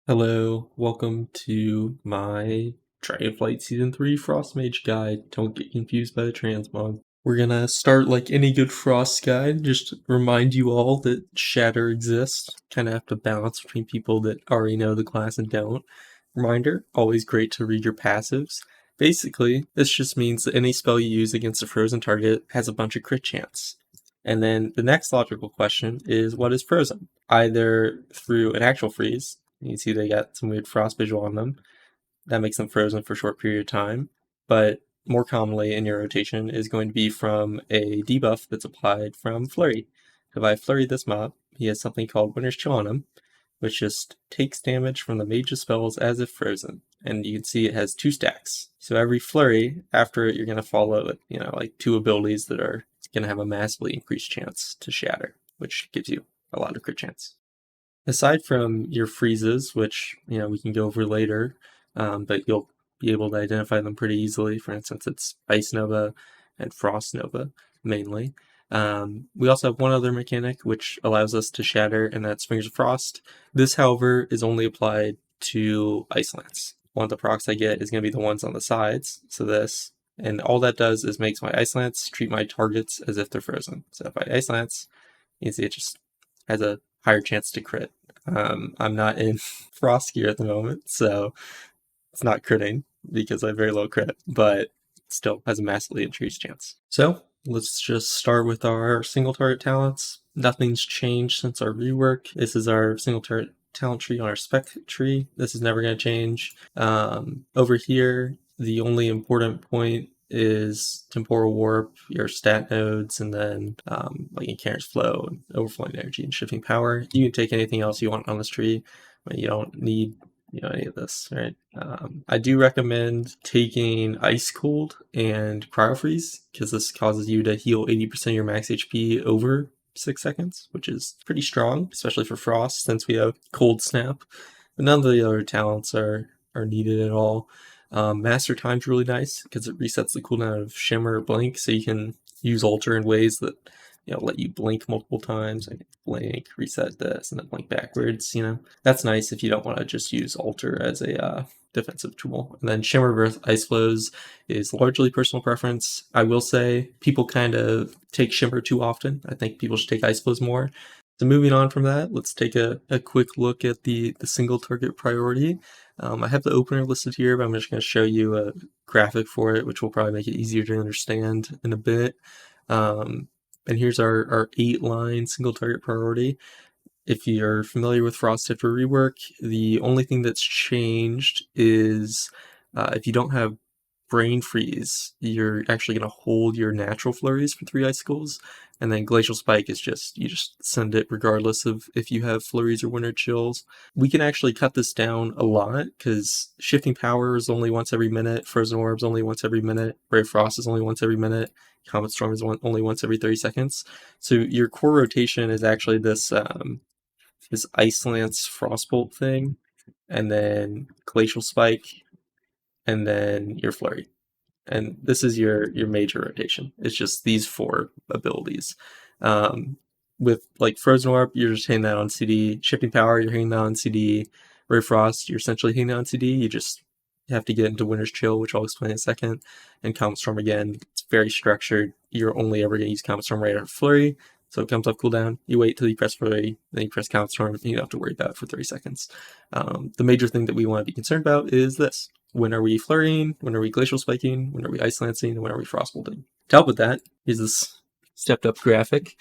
Hello, welcome to my Dragonflight Season 3 Frost Mage guide. Don't get confused by the transmog. We're gonna start like any good Frost guide, just remind you all that Shatter exists. Kinda have to balance between people that already know the class and don't. Reminder, always great to read your passives. Basically, this just means that any spell you use against a frozen target has a bunch of crit chance. And then the next logical question is, what is frozen? Either through an actual freeze, you can see they got some weird frost visual on them, that makes them frozen for a short period of time, but more commonly in your rotation is going to be from a debuff that's applied from Flurry. If I flurry this mob, he has something called Winter's Chill on him, which just takes damage from the mage's spells as if frozen. And you can see it has 2 stacks. So every flurry, after it, you're going to follow, like 2 abilities that are going to have a massively increased chance to shatter, which gives you a lot of crit chance. Aside from your freezes, which, we can go over later, but you'll be able to identify them pretty easily. For instance, it's Ice Nova and Frost Nova, mainly. We also have one other mechanic which allows us to shatter, and that's Fingers of Frost. This, however, is only applied to Ice Lance. One of the procs I get is going to be the ones on the sides, so this, and all that does is makes my Ice Lance treat my targets as if they're frozen. So if I Ice Lance, you can see it just has a higher chance to crit. I'm not in Frost gear at the moment, so it's not critting because I have very low crit, but still has a massively increased chance. So let's just start with our single target talents. Nothing's changed since our rework. This is our single target talent tree on our spec tree. This is never going to change. Over here, the only important point is Temporal Warp, your stat nodes, and then like Incarnate's Flow, and Overflowing Energy, and Shifting Power. You can take anything else you want on this tree, but you don't need any of this, right? I do recommend taking Ice Cold and Cryo Freeze, because this causes you to heal 80% of your max HP over 6 seconds, which is pretty strong, especially for Frost, since we have Cold Snap. But none of the other talents are needed at all. Master Time's really nice, because it resets the cooldown of Shimmer or Blink, so you can use Alter in ways that let you blink multiple times. I can blink, reset this, and then blink backwards, That's nice if you don't want to just use Alter as a defensive tool. And then Shimmer versus Ice Flows is largely personal preference. I will say people kind of take Shimmer too often. I think people should take Ice Flows more. So moving on from that, let's take a quick look at the single target priority. I have the opener listed here, but I'm just going to show you a graphic for it, which will probably make it easier to understand in a bit. And here's our 8-line single target priority. If you're familiar with Frost after rework, the only thing that's changed is if you don't have Brain Freeze, you're actually going to hold your natural flurries for 3 icicles, and then Glacial Spike is you just send it regardless of if you have flurries or winter chills. We can actually cut this down a lot, because Shifting Power is only once every minute, Frozen Orb is only once every minute, Brave Frost is only once every minute, Comet Storm is only once every 30 seconds. So your core rotation is actually this Ice Lance Frostbolt thing, and then Glacial Spike, and then your Flurry. And this is your major rotation. It's just these 4 abilities. With like Frozen Orb, you're just hitting that on CD. Shifting Power, you're hitting that on CD. Ray Frost, you're essentially hitting that on CD. You just have to get into Winter's Chill, which I'll explain in a second. And Comet Storm, again, it's very structured. You're only ever going to use Comet Storm right after Flurry. So it comes off cooldown, you wait till you press Flurry, then you press Comet Storm, and you don't have to worry about it for 30 seconds. The major thing that we want to be concerned about is this. When are we flurrying? When are we glacial spiking? When are we ice lancing? And when are we frostbolting? To help with that is this stepped up graphic.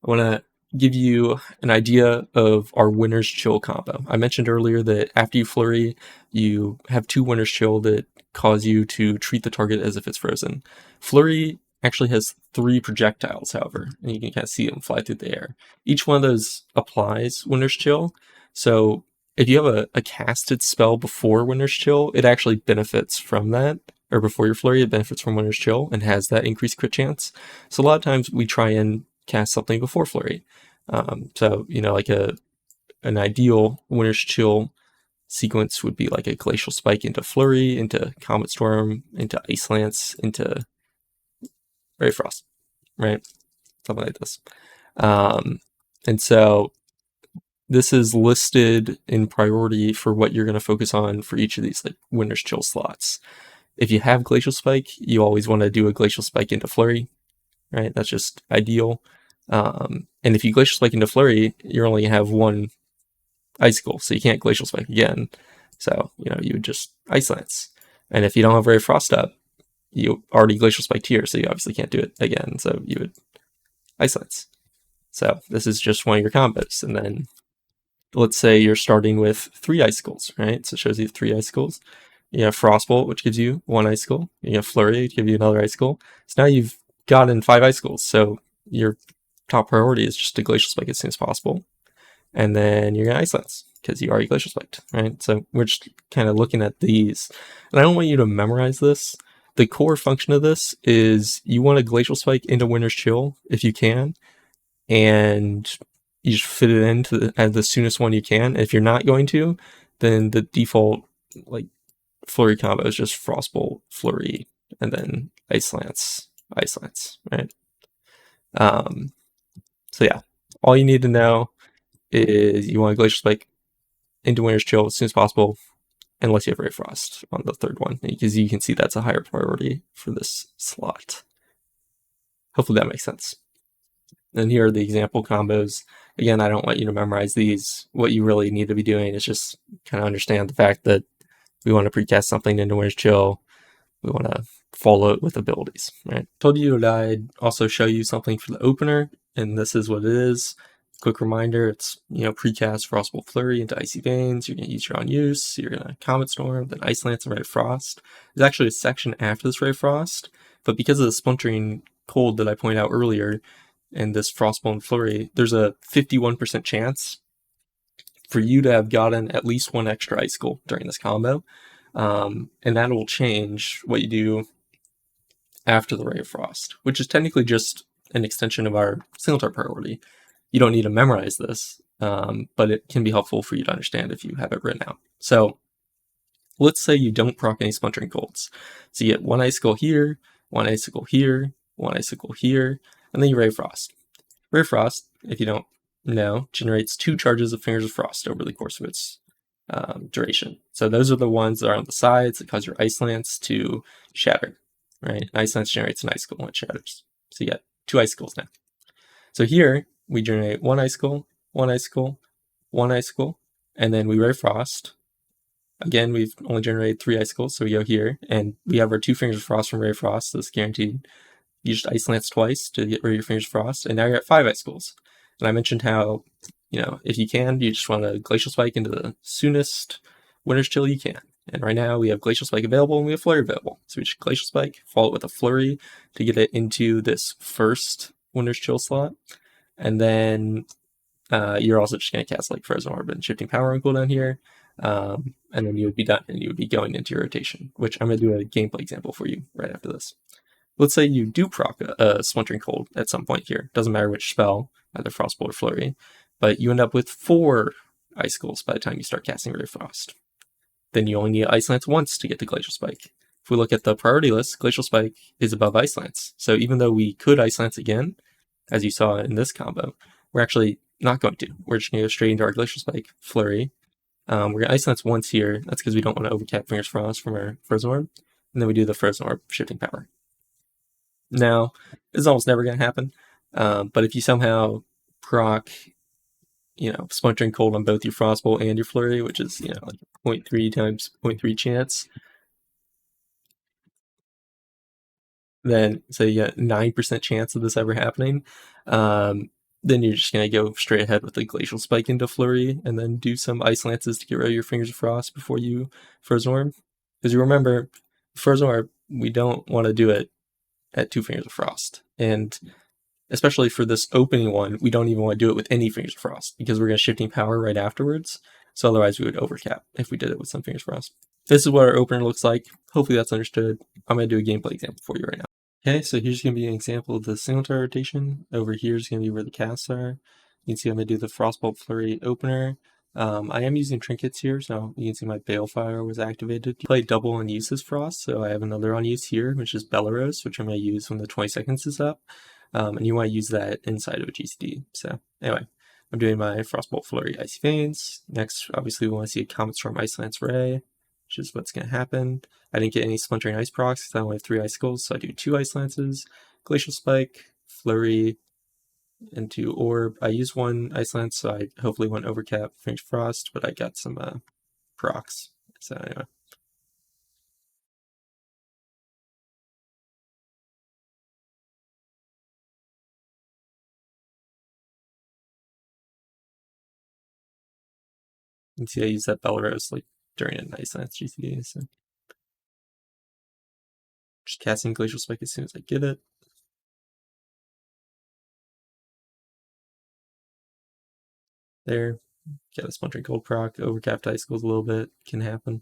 I want to give you an idea of our Winter's Chill combo. I mentioned earlier that after you flurry, you have 2 Winter's Chill that cause you to treat the target as if it's frozen. Flurry actually has 3 projectiles, however, and you can kind of see them fly through the air. Each one of those applies Winter's Chill, so if you have a casted spell before Winter's Chill, it actually benefits from that, or before your flurry, it benefits from Winter's Chill and has that increased crit chance. So a lot of times we try and cast something before flurry. So, like an ideal Winter's Chill sequence would be like a Glacial Spike into Flurry, into Comet Storm, into Ice Lance, into Ray Frost, right? Something like this. And so this is listed in priority for what you're going to focus on for each of these like Winter's Chill slots. If you have Glacial Spike, you always want to do a Glacial Spike into Flurry, right? That's just ideal. And if you Glacial Spike into Flurry, you're only going to have one Icicle, so you can't Glacial Spike again. So, you would just Ice Lance. And if you don't have Ray of Frost up, you already Glacial Spiked here, so you obviously can't do it again, so you would Ice Lance. So this is just one of your combos, and then let's say you're starting with 3 Icicles, right? So it shows you 3 Icicles. You have Frostbolt, which gives you 1 Icicle. You have Flurry, which gives you another Icicle. So now you've gotten 5 Icicles, so your top priority is just to Glacial Spike as soon as possible. And then you're going to Ice Lance, because you already Glacial Spiked, right? So we're just kind of looking at these. And I don't want you to memorize this. The core function of this is you want to Glacial Spike into Winter's Chill if you can, and you just fit it into as the soonest one you can. If you're not going to, then the default like Flurry combo is just Frostbolt, Flurry, and then Ice Lance, right? So yeah, all you need to know is you want to Glacial Spike into Winter's Chill as soon as possible, unless you have Ray Frost on the third one, because you can see that's a higher priority for this slot. Hopefully that makes sense. And here are the example combos. Again, I don't want you to memorize these. What you really need to be doing is just kind of understand the fact that we want to precast something into Winter's Chill. We want to follow it with abilities, right? Told you that I'd also show you something for the opener, and this is what it is. Quick reminder, it's, precast Frostbolt Flurry into Icy Veins. You're going to use your own use. You're going to Comet Storm, then Ice Lance and Ray of Frost. There's actually a section after this Ray of Frost, but because of the Splintering Cold that I pointed out earlier, and this Frostbolt and Flurry, there's a 51% chance for you to have gotten at least 1 extra Icicle during this combo. And that will change what you do after the Ray of Frost, which is technically just an extension of our single priority. You don't need to memorize this, but it can be helpful for you to understand if you have it written out. So let's say you don't proc any Splintering Colds. So you get 1 Icicle here, 1 Icicle here, 1 Icicle here, and then you Ray of Frost. Ray of Frost, if you don't know, generates 2 charges of Fingers of Frost over the course of its duration. So those are the ones that are on the sides that cause your Ice Lance to shatter, right? Ice Lance generates an Icicle when it shatters. So you get 2 Icicles now. So here, we generate 1 Icicle, 1 Icicle, 1 Icicle, and then we Ray of Frost. Again, we've only generated 3 Icicles, so we go here, and we have our 2 Fingers of Frost from Ray of Frost, so it's guaranteed. You just Ice Lance twice to get rid of your Fingers of Frost, and now you're at 5 Icicles. And I mentioned how, if you can, you just want to Glacial Spike into the soonest Winter's Chill you can. And right now we have Glacial Spike available and we have Flurry available. So we just Glacial Spike, follow it with a Flurry to get it into this first Winter's Chill slot. And then you're also just going to cast like Frozen Orb and Shifting Power on cooldown here. And then you would be done and you would be going into your rotation, which I'm going to do a gameplay example for you right after this. Let's say you do proc a Splintering Cold at some point here. Doesn't matter which spell, either Frostbolt or Flurry, but you end up with 4 Icicles by the time you start casting Ray of Frost. Then you only need Ice Lance once to get the Glacial Spike. If we look at the priority list, Glacial Spike is above Ice Lance. So even though we could Ice Lance again, as you saw in this combo, we're actually not going to. We're just going to go straight into our Glacial Spike, Flurry. We're going to Ice Lance once here. That's because we don't want to overcap Fingers Frost from our Frozen Orb. And then we do the Frozen Orb, Shifting Power. Now, this is almost never going to happen, but if you somehow proc, Splintering Cold on both your Frostbolt and your Flurry, which is, like 0.3 times 0.3 chance, then say you get 9% chance of this ever happening, then you're just going to go straight ahead with the Glacial Spike into Flurry, and then do some Ice Lances to get rid of your Fingers of Frost before you Frozen Orb. Because you remember, Frozen Orb, we don't want to do it at 2 Fingers of Frost. And especially for this opening one, we don't even want to do it with any Fingers of Frost because we're going to Shifting Power right afterwards. So otherwise we would overcap if we did it with some Fingers of Frost. This is what our opener looks like. Hopefully that's understood. I'm going to do a gameplay example for you right now. Okay, so here's going to be an example of the single turret rotation. Over here is going to be where the casts are. You can see I'm going to do the Frostbolt Flurry opener. I am using Trinkets here, so you can see my Balefire was activated. You play double on use as Frost, so I have another on use here, which is Bellerose, which I'm going to use when the 20 seconds is up. And you want to use that inside of a GCD. So anyway, I'm doing my Frostbolt, Flurry, Icy Veins. Next, obviously, we want to see a Comet Storm, Ice Lance, Ray, which is what's going to happen. I didn't get any Splintering Ice procs because I only have 3 Icicles, so I do 2 Ice Lances, Glacial Spike, Flurry, into Orb. I used 1 Ice Lance, so I hopefully went Overcap, Fringe Frost, but I got some procs. So anyway. You can see I use that Belrose like during a Ice Lance GCD, so just casting Glacial Spike as soon as I get it. There. Got a Splintering Cold proc, overcapped Icicles a little bit, can happen.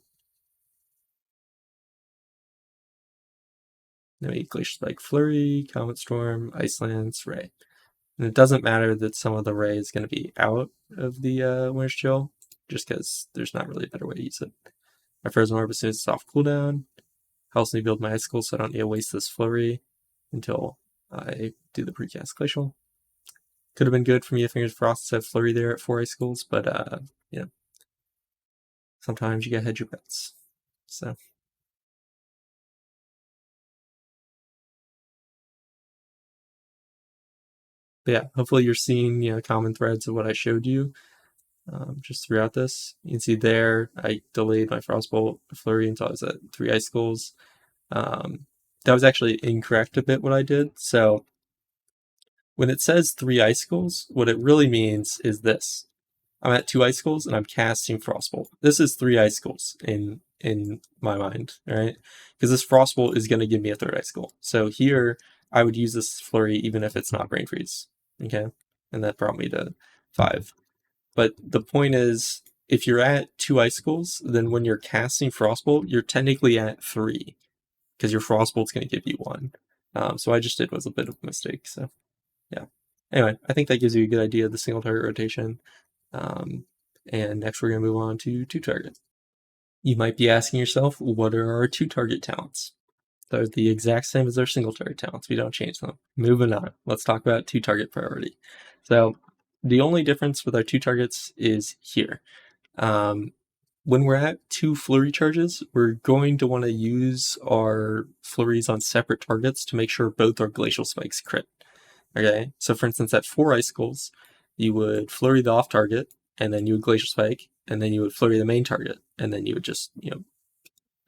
Then we Glacial Spike, Flurry, Comet Storm, Ice Lance, Ray. And it doesn't matter that some of the Ray is going to be out of the Winter's Chill, just because there's not really a better way to use it. My Frozen Orb as soon as it's off cooldown. Helps me build my Icicles so I don't need to waste this Flurry until I do the precast Glacial. Could have been good for me if Fingers Frost had Flurry there at 4 Icicles, but you know, sometimes you gotta hedge your bets. So. But yeah, hopefully you're seeing common threads of what I showed you just throughout this. You can see there I delayed my Frostbolt Flurry until I was at 3 Icicles. That was actually incorrect a bit what I did. So when it says 3 Icicles, what it really means is this. I'm at 2 Icicles and I'm casting Frostbolt. This is 3 Icicles in my mind, right? Because this Frostbolt is going to give me a 3rd Icicle. So here I would use this Flurry even if it's not Brain Freeze. Okay, and that brought me to 5. But the point is, if you're at 2 Icicles, then when you're casting Frostbolt, you're technically at 3, because your Frostbolt's going to give you 1. So I just did was a bit of a mistake, so yeah. Anyway, I think that gives you a good idea of the single target rotation. And next we're going to move on to 2 target. You might be asking yourself, what are our 2 target talents? They're the exact same as our single target talents. We don't change them. Moving on. Let's talk about 2 target priority. So the only difference with our 2 targets is here. When we're at 2 flurry charges, we're going to want to use our flurries on separate targets to make sure both our glacial spikes crit. Okay, so for instance, at 4 icicles, you would flurry the off target, and then you would glacial spike, and then you would flurry the main target, and then you would just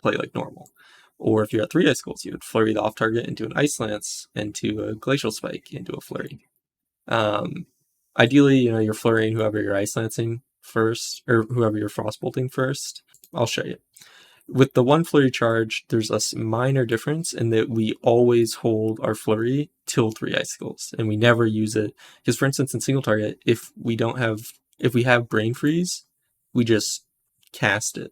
play like normal. Or if you're at 3 icicles, you would flurry the off target into an ice lance, into a glacial spike, into a flurry. Ideally, you're flurrying whoever you're ice lancing first, or whoever you're frostbolting first. I'll show you. With the 1 flurry charge, there's a minor difference in that we always hold our flurry till 3 icicles, and we never use it. Because for instance, in single target, if we have brain freeze, we just cast it.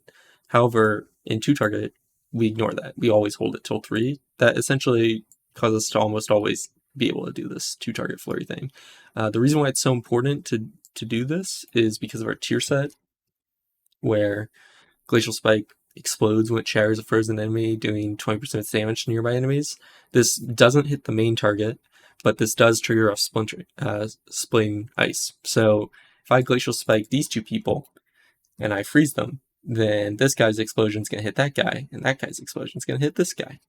However, in 2 target, we ignore that. We always hold it till 3. That essentially causes us to almost always be able to do this 2 target flurry thing. The reason why it's so important to do this is because of our tier set, where Glacial Spike explodes when it shatters a frozen enemy, doing 20% damage to nearby enemies. This doesn't hit the main target, but this does trigger off splitting ice. So if I Glacial Spike these 2 people, and I freeze them, then this guy's explosion is going to hit that guy, and that guy's explosion is going to hit this guy.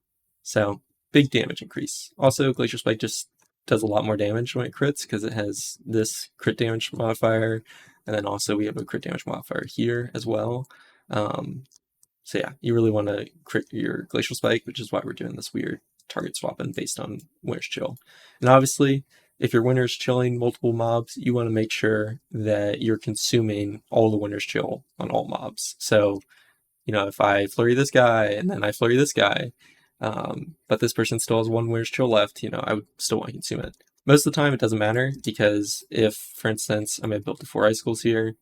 So big damage increase. Also, Glacial Spike just does a lot more damage when it crits because it has this crit damage modifier, and then also we have a crit damage modifier here as well. So yeah, you really want to crit your Glacial Spike, which is why we're doing this weird target swapping based on Winter's Chill. And obviously, if you're Winter's Chilling multiple mobs, you want to make sure that you're consuming all the Winter's Chill on all mobs. So, if I flurry this guy and then I flurry this guy, but this person still has 1 Winter's Chill left, I would still want to consume it. Most of the time, it doesn't matter, because if, for instance, I'm going to build the 4 Icicles here,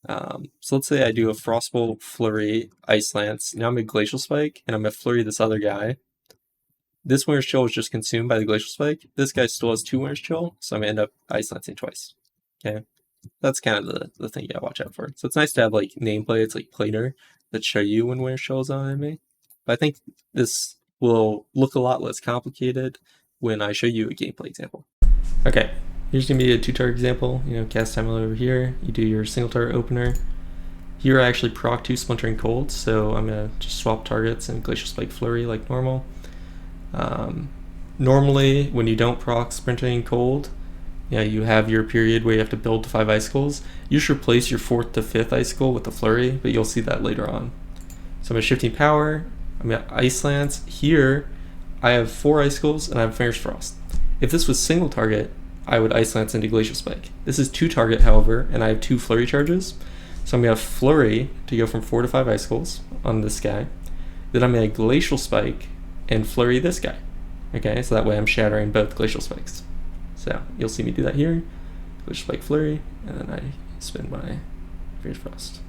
so let's say I do a Frostbolt, Flurry, Ice Lance. Now I'm a Glacial Spike, and I'm going to Flurry this other guy. This Winter's Chill was just consumed by the Glacial Spike. This guy still has 2 Winter's Chill, so I'm going to end up Ice Lancing twice. Okay, that's kind of the thing you gotta watch out for. So it's nice to have like nameplates like Planer that show you when Winter's Chill is on enemy. But I think this will look a lot less complicated when I show you a gameplay example. Okay, Here's gonna be a 2-target example. Cast time over here. You do your single target opener. Here I actually proc 2 Splintering Cold, so I'm gonna just swap targets and Glacial Spike Flurry like normal. Normally, when you don't proc Splintering Cold, you have your period where you have to build to 5 Icicles. You should replace your 4th to 5th Icicle with the Flurry, but you'll see that later on. So I'm gonna Shifting Power. I'm gonna Ice Lance. Here, I have 4 Icicles and I have Fierce Frost. If this was single target, I would Ice Lance into Glacial Spike. This is 2 target, however, and I have 2 Flurry charges. So I'm gonna have Flurry to go from 4 to 5 Icicles on this guy. Then I'm gonna Glacial Spike and Flurry this guy. Okay, so that way I'm shattering both Glacial Spikes. So you'll see me do that here. Glacial Spike Flurry, and then I spin my Fierce Frost.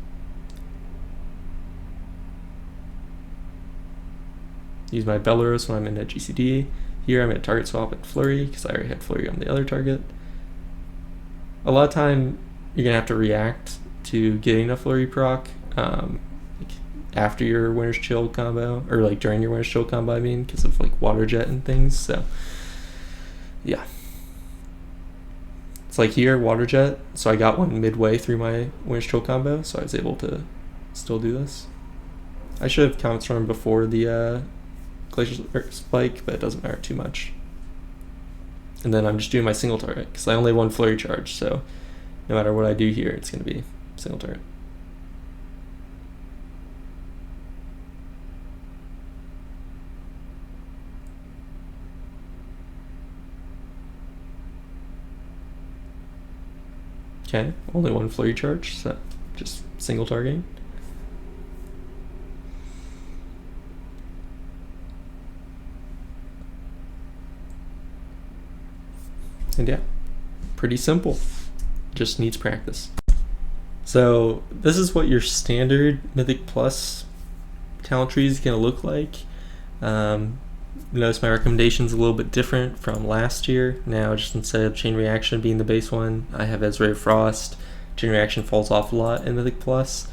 Use my Belleros when I'm in a GCD. Here I'm going to target swap at Flurry because I already had Flurry on the other target. A lot of time you're going to have to react to getting a Flurry proc after your Winter's Chill combo, or like during your Winter's Chill combo, I mean, because of like Water Jet and things. So yeah. It's like here, Water Jet, so I got one midway through my Winter's Chill combo, so I was able to still do this. I should have Comet Storm before the Glacial Spike, but it doesn't matter too much. And then I'm just doing my single target, because I only have 1 Flurry charge, so no matter what I do here, it's going to be single target. Okay, only 1 Flurry charge, so just single targeting. And yeah, pretty simple, just needs practice. So this is what your standard Mythic Plus talent tree is going to look like. Notice my recommendations a little bit different from last year. Now, just instead of Chain Reaction being the base one, I have as Ray of Frost. Chain Reaction falls off a lot in Mythic Plus.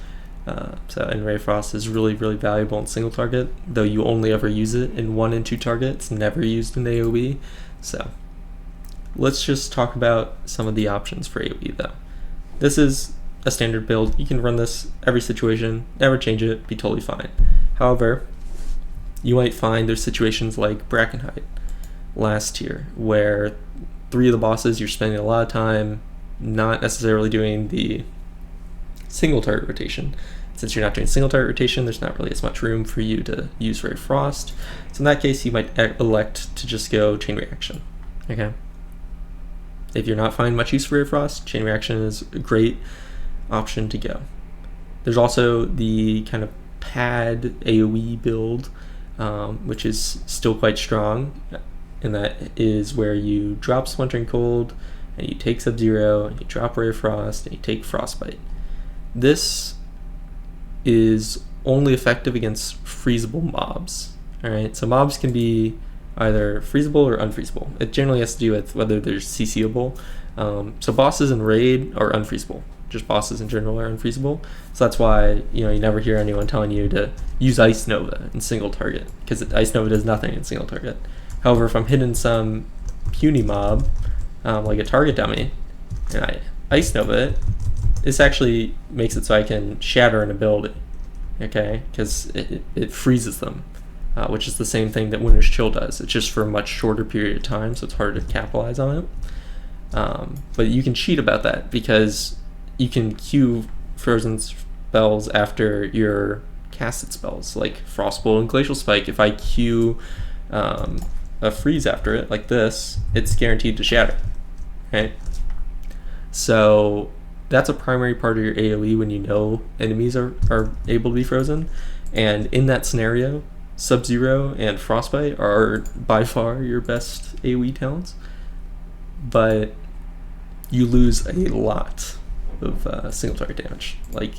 And Ray of Frost is really, really valuable in single target, though you only ever use it in 1 and 2 targets, never used in AoE. So let's just talk about some of the options for AoE though. This is a standard build. You can run this every situation, never change it, be totally fine. However, you might find there's situations like Brackenhide last year where 3 of the bosses you're spending a lot of time not necessarily doing the single target rotation. Since you're not doing single target rotation, there's not really as much room for you to use Ray of Frost. So in that case, you might elect to just go Chain Reaction. Okay. If you're not finding much use for Ray of Frost, Chain Reaction is a great option to go. There's also the kind of pad AoE build, which is still quite strong, and that is where you drop Splintering Cold, and you take Sub-Zero, and you drop Ray of Frost, and you take Frostbite. This is only effective against freezable mobs. Alright, so mobs can be either freezable or unfreezable. It generally has to do with whether they're CCable. So bosses in Raid are unfreezable. Just bosses in general are unfreezable. So that's why you never hear anyone telling you to use Ice Nova in single target, because Ice Nova does nothing in single target. However, if I'm hitting some puny mob, like a target dummy, and I Ice Nova it, this actually makes it so I can shatter an ability, okay? Because it freezes them, which is the same thing that Winter's Chill does. It's just for a much shorter period of time, so it's hard to capitalize on it. But you can cheat about that because you can queue frozen spells after your casted spells, like Frostbolt and Glacial Spike. If I queue a freeze after it, like this, it's guaranteed to shatter, right? So that's a primary part of your AoE when you know enemies are able to be frozen. And in that scenario, Sub-Zero and Frostbite are by far your best AoE talents. But you lose a lot of single target damage. Like,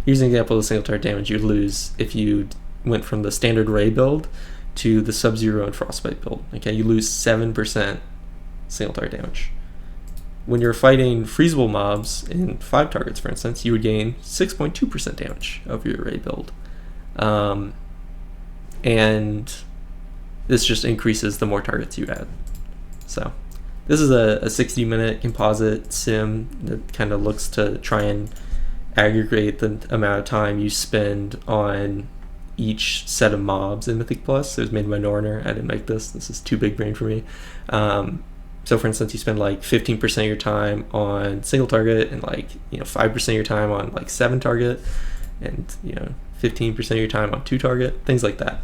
here's an example of single target damage you'd lose if you went from the standard Ray build to the Sub-Zero and Frostbite build. Okay, you lose 7% single target damage. When you're fighting freezable mobs in 5 targets, for instance, you would gain 6.2% damage of your Ray build. And this just increases the more targets you add. So This is a 60-minute composite sim that kind of looks to try and aggregate the amount of time you spend on each set of mobs in Mythic Plus. It was made by Norner. I didn't make this. This is too big brain for me. So for instance, you spend like 15% of your time on single target and like 5% of your time on like 7 target, and 15% of your time on 2 target, things like that.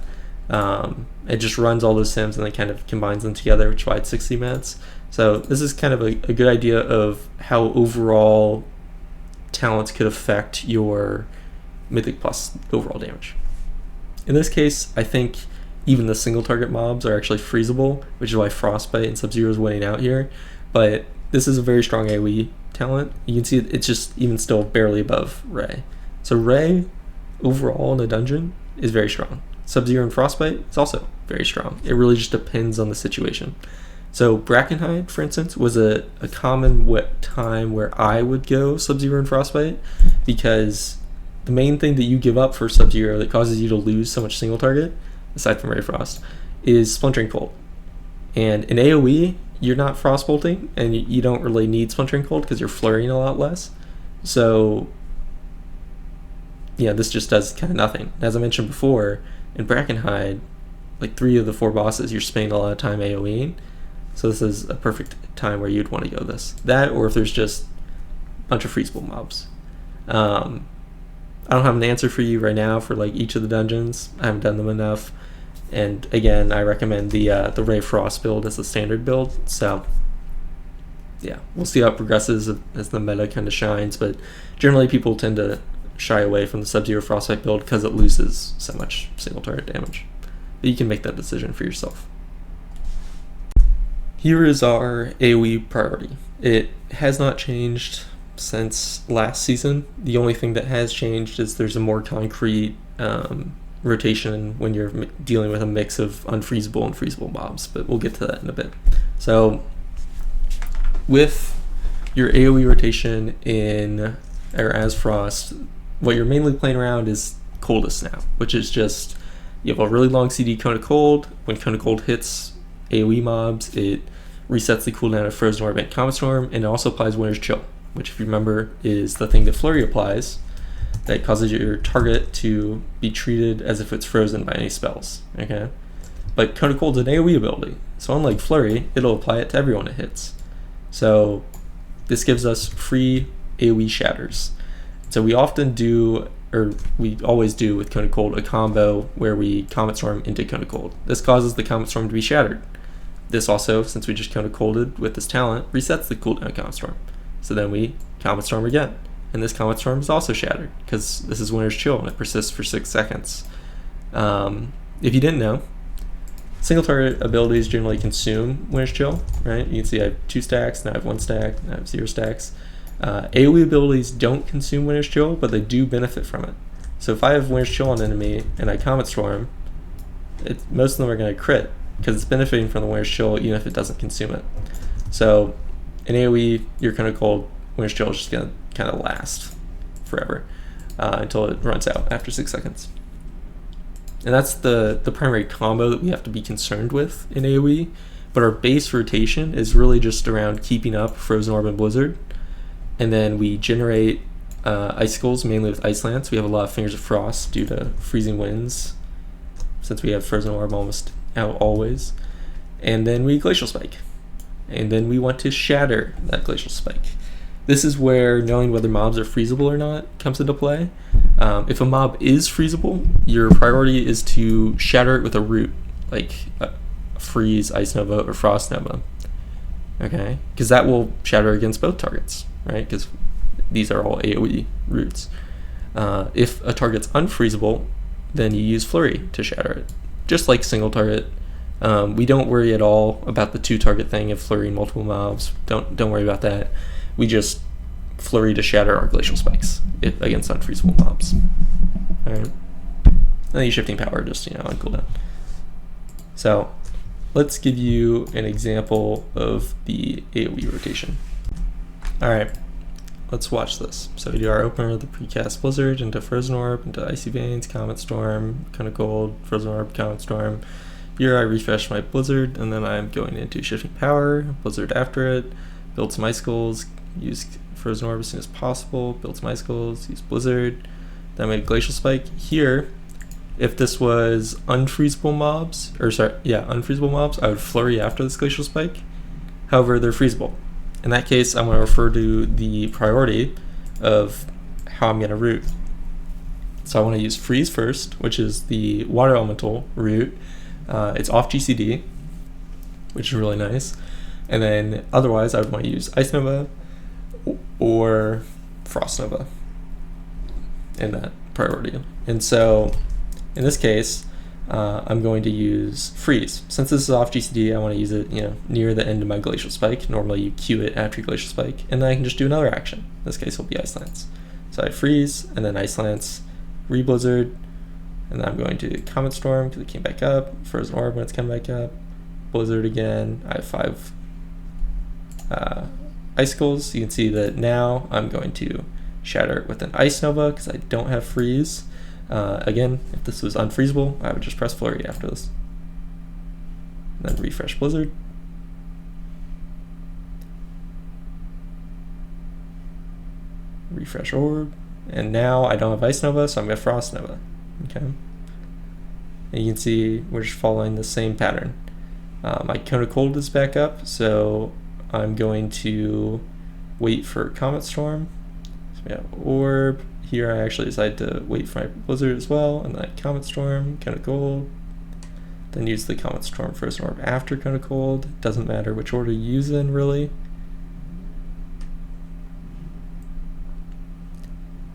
It just runs all those sims and then kind of combines them together, which provides 60 minutes. So this is kind of a good idea of how overall talents could affect your Mythic Plus overall damage. In this case, I think even the single target mobs are actually freezable, which is why Frostbite and Sub-Zero is winning out here. But this is a very strong AoE talent. You can see it's just even still barely above Ray. So Ray overall in a dungeon is very strong. Sub-Zero and Frostbite is also very strong. It really just depends on the situation. So Brackenhide, for instance, was a common time where I would go Sub-Zero and Frostbite, because the main thing that you give up for Sub-Zero that causes you to lose so much single target, aside from Ray Frost, is Splintering Cold. And in AoE, you're not Frostbolting, and you don't really need Splintering Cold because you're flurrying a lot less. So yeah, this just does kind of nothing. As I mentioned before, in Brackenhide, like 3 of the 4 bosses, you're spending a lot of time AoEing. So this is a perfect time where you'd want to go this. That, or if there's just a bunch of freezable mobs. I don't have an answer for you right now for like each of the dungeons. I haven't done them enough. And again, I recommend the Ray Frost build as the standard build. So yeah, we'll see how it progresses as the meta kind of shines. But generally, people tend to shy away from the Sub-Zero Frostbite build because it loses so much single target damage. But you can make that decision for yourself. Here is our AOE Priority. It has not changed since last season. The only thing that has changed is there's a more concrete rotation when you're dealing with a mix of unfreezable and freezable mobs, but we'll get to that in a bit. So with your AOE rotation in or as Frost, what you're mainly playing around is Coldest Snap, which is just you have a really long CD Cone of Cold. When Cone of Cold hits AOE mobs, it resets the cooldown of Frozen Orb and Comet Storm, and it also applies Winter's Chill, which if you remember is the thing that Flurry applies that causes your target to be treated as if it's frozen by any spells, okay? But Cone of Cold's an AoE ability, so unlike Flurry, it'll apply it to everyone it hits. So this gives us free AoE shatters. So we often do, or we always do with Cone of Cold, a combo where we Comet Storm into Cone of Cold. This causes the Comet Storm to be shattered. This also, since we just Cone of Colded with this talent, resets the cooldown of Comet Storm. So then we Comet Storm again. And this Comet Storm is also shattered because this is Winter's Chill and it persists for 6 seconds. If you didn't know, single target abilities generally consume Winter's Chill, right? You can see I have 2 stacks, now I have 1 stack, now I have 0 stacks. AoE abilities don't consume Winter's Chill, but they do benefit from it. So if I have Winter's Chill on an enemy and I Comet Storm, most of them are going to crit because it's benefiting from the Winter's Chill even if it doesn't consume it. So in AoE, your Cone of Cold, Winter's Chill is just going to kind of last forever until it runs out after 6 seconds. And that's the primary combo that we have to be concerned with in AoE, but our base rotation is really just around keeping up Frozen Orb and Blizzard, and then we generate icicles mainly with Ice Lance. We have a lot of Fingers of Frost due to freezing winds since we have Frozen Orb almost out always, and then we Glacial Spike, and then we want to shatter that Glacial Spike. This is where knowing whether mobs are freezable or not comes into play. If a mob is freezable, your priority is to shatter it with a root, like Freeze, Ice Nova, or Frost Nova. Okay? Because that will shatter against both targets, right? Because these are all AoE roots. If a target's unfreezable, then you use Flurry to shatter it. Just like single target. We don't worry at all about the 2-target thing of flurrying multiple mobs. Don't worry about that. We just Flurry to shatter our Glacial Spikes against unfreezable mobs. Alright. And then you Shifting Power just, on cooldown. So let's give you an example of the AoE rotation. Alright, let's watch this. So we do our opener, the precast Blizzard, into Frozen Orb, into Icy Veins, Comet Storm, Cone of Cold, Frozen Orb, Comet Storm, Here I refresh my Blizzard, and then I'm going into Shifting Power, Blizzard after it, build some Icicles, use Frozen Orb as soon as possible, build some Icicles, use Blizzard, then I made Glacial Spike. Here, if this was unfreezable mobs, unfreezable mobs, I would Flurry after this Glacial Spike. However, they're freezable. In that case, I'm going to refer to the priority of how I'm going to route. So I want to use Freeze first, which is the Water Elemental route. It's off GCD, which is really nice. And then otherwise, I would want to use Ice Nova or Frost Nova in that priority. And so in this case, I'm going to use Freeze. Since this is off GCD, I want to use it near the end of my Glacial Spike. Normally you queue it after Glacial Spike, and then I can just do another action. In this case, it'll be Ice Lance. So I Freeze, and then Ice Lance, Re-Blizzard, and then I'm going to Comet Storm because it came back up, Frozen Orb when it's come back up, Blizzard again. I have 5 Icicles. You can see that now I'm going to Shatter with an Ice Nova because I don't have Freeze. Again, if this was unfreezable, I would just press Flurry after this. And then refresh Blizzard. Refresh Orb. And now I don't have Ice Nova, so I'm going to Frost Nova. Okay. And you can see we're just following the same pattern. My Cone of Cold is back up, so I'm going to wait for Comet Storm. So we have Orb. Here I actually decided to wait for my Blizzard as well, and then Comet Storm, Cone of Cold. Then use the Comet Storm Frozen Orb after Cone of Cold. Doesn't matter which order you use in, really.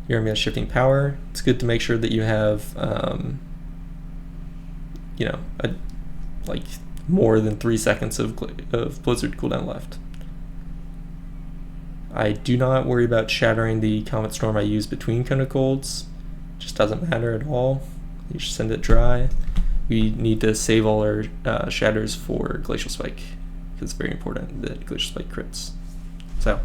Here I'm going to Shifting Power. It's good to make sure that you have, like more than 3 seconds of Blizzard cooldown left. I do not worry about shattering the Comet Storm I use between Cone of Colds. Just doesn't matter at all. You just send it dry. We need to save all our shatters for Glacial Spike because it's very important that Glacial Spike crits. So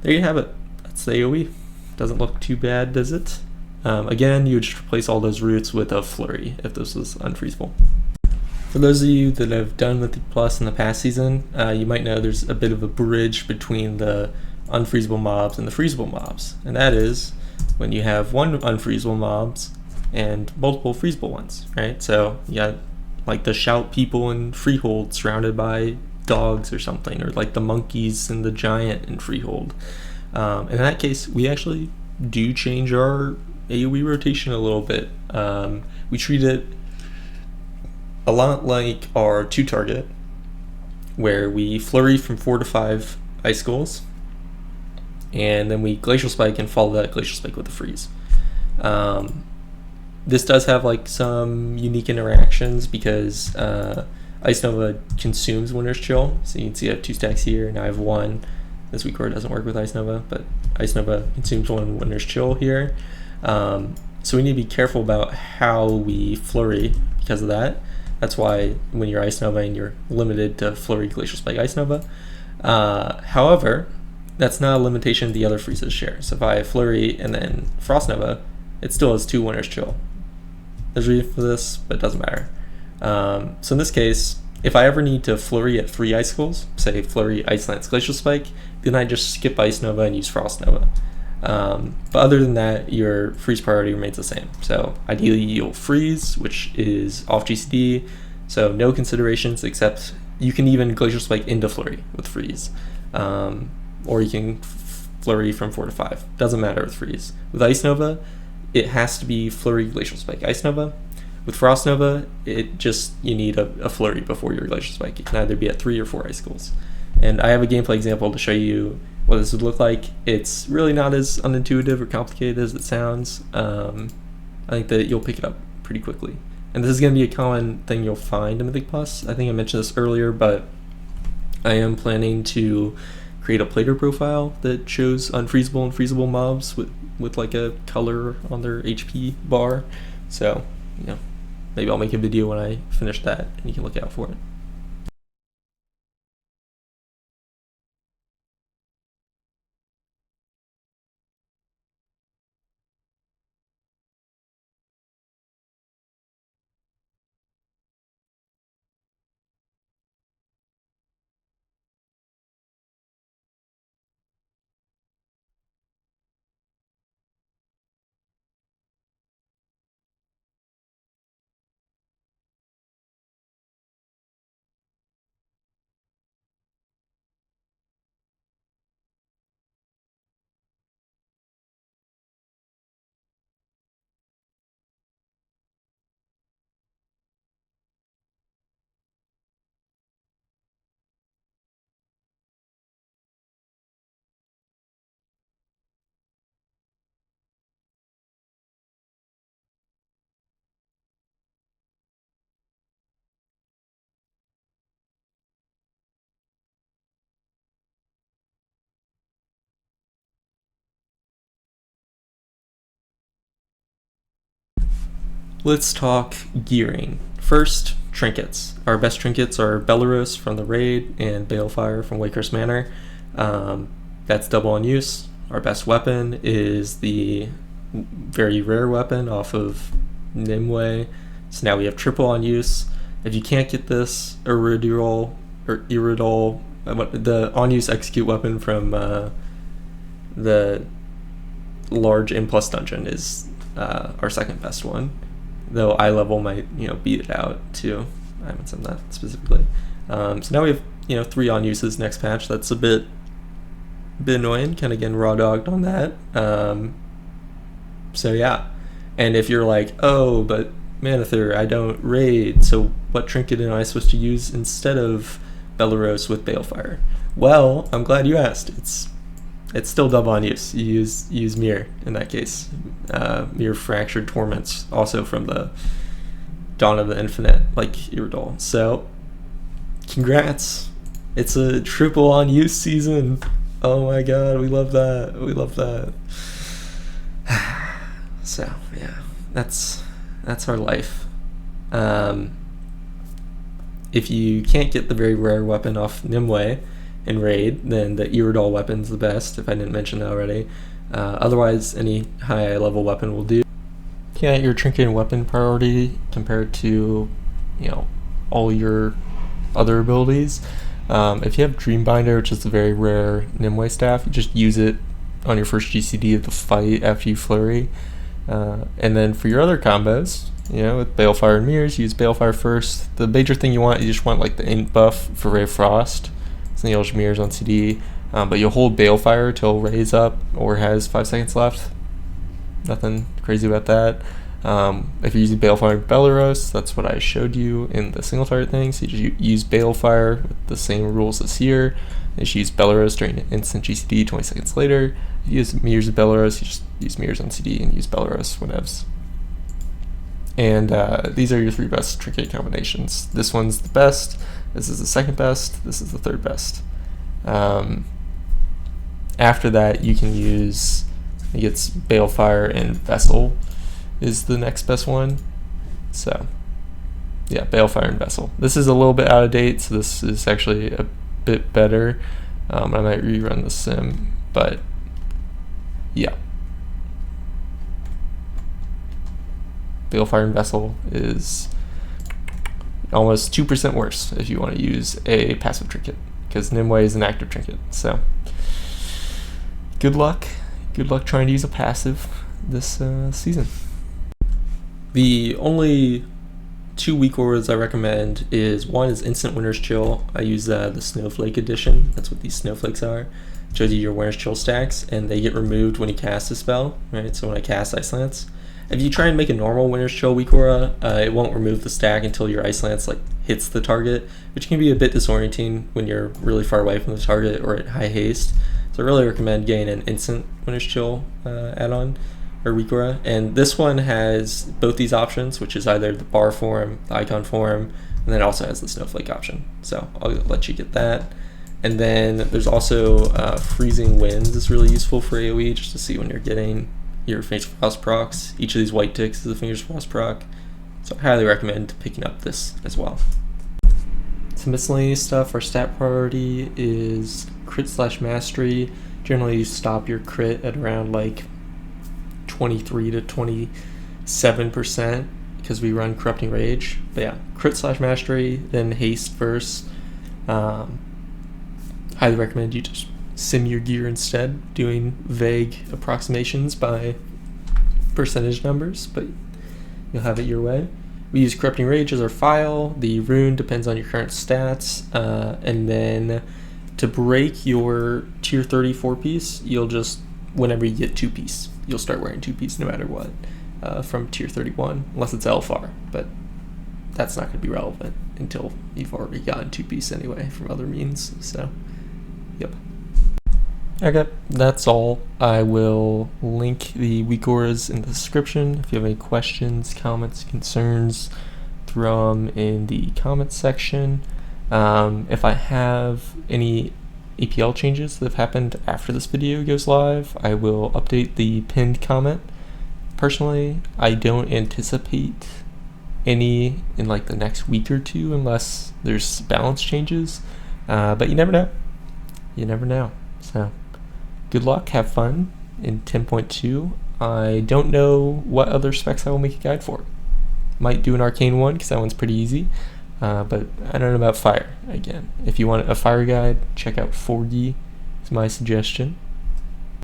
there you have it. That's the AoE. Doesn't look too bad, does it? Again, you would just replace all those routes with a Flurry if this was unfreezable. For those of you that have done Mythic Plus in the past season, you might know there's a bit of a bridge between the unfreezable mobs and the freezable mobs. And that is when you have one unfreezable mobs and multiple freezable ones, right? So you got like the Shout people in Freehold surrounded by dogs or something, or like the monkeys and the giant in Freehold. In that case, we actually do change our AoE rotation a little bit. We treat it a lot like our 2 target, where we Flurry from 4 to 5 Icicles, and then we Glacial Spike and follow that Glacial Spike with a Freeze. This does have like some unique interactions because Ice Nova consumes Winter's Chill, so you can see I have 2 stacks here, and I have 1. This Weakaura doesn't work with Ice Nova, but Ice Nova consumes 1 Winter's Chill here. So we need to be careful about how we Flurry because of that. That's why when you're Ice Nova and you're limited to Flurry, Glacial Spike, Ice Nova. However, that's not a limitation the other freezes share. So if I Flurry and then Frost Nova, it still has 2 Winter's Chill. There's a reason for this, but it doesn't matter. So in this case, if I ever need to Flurry at 3 Icicles, say Flurry, Ice Lance, Glacial Spike, then I just skip Ice Nova and use Frost Nova. But other than that, your freeze priority remains the same. So ideally you'll freeze, which is off GCD, so no considerations except you can even Glacial Spike into Flurry with freeze. Or you can Flurry from 4 to 5. Doesn't matter with freeze. With Ice Nova, it has to be Flurry, Glacial Spike, Ice Nova. With Frost Nova, you need a Flurry before your Glacial Spike. It can either be at 3 or 4 Icicles. And I have a gameplay example to show you what this would look like. It's really not as unintuitive or complicated as it sounds. I think that you'll pick it up pretty quickly. And this is going to be a common thing you'll find in Mythic Plus. I think I mentioned this earlier, but I am planning to create a plater profile that shows unfreezable and freezable mobs with like a color on their HP bar. So, maybe I'll make a video when I finish that and you can look out for it. let's talk gearing. First, trinkets. Our best trinkets are Belarus from the raid and Balefire from Weakaura's Manor. That's double on use. Our best weapon is the very rare weapon off of Nimue. So now we have triple on use. If you can't get this, Iridol, the on use execute weapon from the large N+ dungeon is our second best one. Though eye level might beat it out too. I haven't said that specifically. So now we have 3 on uses next patch. That's a bit annoying, kind of getting raw dogged on that. So yeah, and if you're like, oh, but Manather, I don't raid, so what trinket am I supposed to use instead of Belarus with Balefire? Well, I'm glad you asked. It's still double on use. You use Mirror in that case. Mirror Fractured Torments, also from the Dawn of the Infinite, like Iridol. So, congrats. It's a triple on use season. Oh my god, we love that. We love that. So, yeah, that's our life. If you can't get the very rare weapon off Nimue in raid, then the Iridol weapon's the best, if I didn't mention that already. Otherwise, any high level weapon will do. Looking at your trinket and weapon priority compared to all your other abilities, if you have Dreambinder, which is the very rare Nimue staff, you just use it on your first GCD of the fight after you flurry. And then for your other combos, with Balefire and Mirrors, use Balefire first. The major thing you just want like the int buff for Ray of Frost. So you'll use Mirrors on CD, but you'll hold Balefire till Ray's up or has 5 seconds left. Nothing crazy about that. If you're using Balefire and Belarus, that's what I showed you in the single target thing. So you just use Balefire with the same rules as here. You just use Belarus during an instant GCD 20 seconds later. If you use Mirrors and Belarus, you just use Mirrors on CD and use Belarus whenevs. And these are your 3 best trinket combinations. This one's the best, this is the second best, this is the third best. After that, you can use, I think it's Balefire and Vessel is the next best one. So, yeah, Balefire and Vessel. This is a little bit out of date, so this is actually a bit better. I might rerun the sim, but yeah. Balefire and Vessel is almost 2% worse if you want to use a passive trinket, because Nimue is an active trinket. So good luck trying to use a passive this season. The only 2 Weakauras I recommend is, one is Instant Winter's Chill. I use the Snowflake edition. That's what these snowflakes are. It shows you your Winter's Chill stacks, and they get removed when you cast a spell, right? So when I cast Ice Lance, if you try and make a normal Winter's Chill Weakaura, it won't remove the stack until your Ice Lance hits the target, which can be a bit disorienting when you're really far away from the target or at high haste. So I really recommend getting an Instant Winter's Chill add-on or Weakaura. And this one has both these options, which is either the bar form, the icon form, and then it also has the snowflake option. So I'll let you get that. And then there's also Freezing Winds is really useful for AoE, just to see when you're getting your Fingers Frost procs. Each of these white ticks is a Fingers Frost proc. So I highly recommend picking up this as well. Some miscellaneous stuff. Our stat priority is crit/mastery. Generally you stop your crit at around 23 to 27% because we run Corrupting Rage. But yeah, crit/mastery, then haste first. Highly recommend you just sim your gear instead, doing vague approximations by percentage numbers, but you'll have it your way. We use Corrupting Rage as our file. The rune depends on your current stats, and then to break your tier 34 piece, you'll just, whenever you get 2-piece, you'll start wearing 2-piece no matter what, from tier 31, unless it's LFAR, but that's not going to be relevant until you've already gotten 2-piece anyway from other means. So yep. Okay, that's all. I will link the Weakauras in the description. If you have any questions, comments, concerns, throw them in the comments section. If I have any APL changes that have happened after this video goes live, I will update the pinned comment Personally, I don't anticipate any in like the next week or two unless there's balance changes, but you never know. You never know. So good luck, have fun in 10.2. I don't know what other specs I will make a guide for. Might do an arcane one because that one's pretty easy, but I don't know about fire. Again, if you want a fire guide, check out 4D is my suggestion.